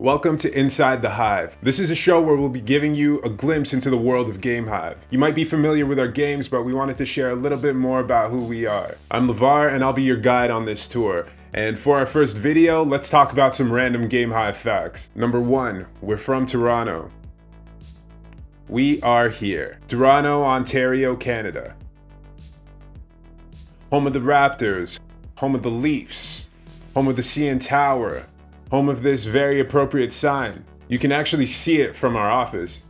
Welcome to Inside the Hive. This is a show where we'll be giving you a glimpse into the world of Game Hive. You might be familiar with our games, but we wanted to share a little bit more about who we are. I'm LeVar, and I'll be your guide on this tour. And for our first video, let's talk about some random Game Hive facts. Number 1, we're from Toronto. We are here. Toronto, Ontario, Canada. Home of the Raptors, home of the Leafs, home of the CN Tower, home of this very appropriate sign. You can actually see it from our office.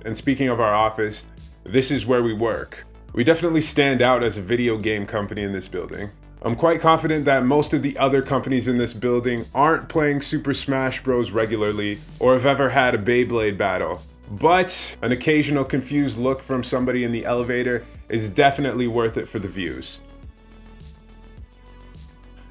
And speaking of our office, this is where we work. We definitely stand out as a video game company in this building. I'm quite confident that most of the other companies in this building aren't playing Super Smash Bros. Regularly or have ever had a Beyblade battle. But an occasional confused look from somebody in the elevator is definitely worth it for the views.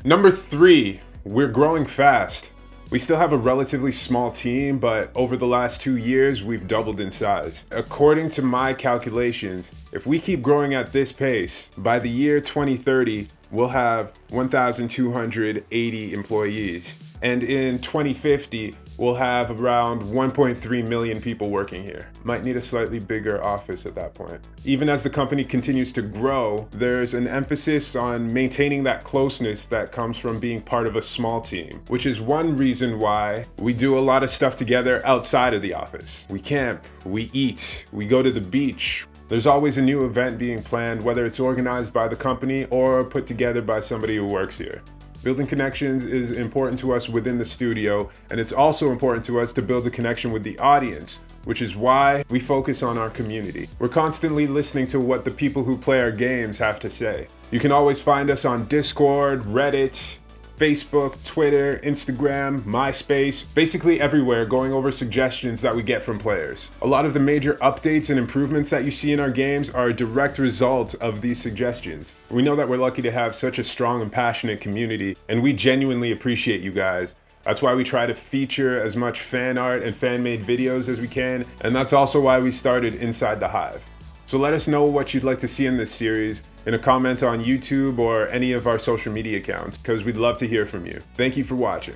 Number 3, we're growing fast. We still have a relatively small team, but over the last 2 years, we've doubled in size. According to my calculations, if we keep growing at this pace, by the year 2030, we'll have 1,280 employees. And in 2050, we'll have around 1.3 million people working here. Might need a slightly bigger office at that point. Even as the company continues to grow, there's an emphasis on maintaining that closeness that comes from being part of a small team, which is one reason why we do a lot of stuff together outside of the office. We camp, we eat, we go to the beach. There's always a new event being planned, whether it's organized by the company or put together by somebody who works here. Building connections is important to us within the studio, and it's also important to us to build a connection with the audience, which is why we focus on our community. We're constantly listening to what the people who play our games have to say. You can always find us on Discord, Reddit, Facebook, Twitter, Instagram, MySpace, basically everywhere, going over suggestions that we get from players. A lot of the major updates and improvements that you see in our games are a direct result of these suggestions. We know that we're lucky to have such a strong and passionate community, and we genuinely appreciate you guys. That's why we try to feature as much fan art and fan-made videos as we can, and that's also why we started Inside the Hive. So let us know what you'd like to see in this series in a comment on YouTube or any of our social media accounts, because we'd love to hear from you. Thank you for watching.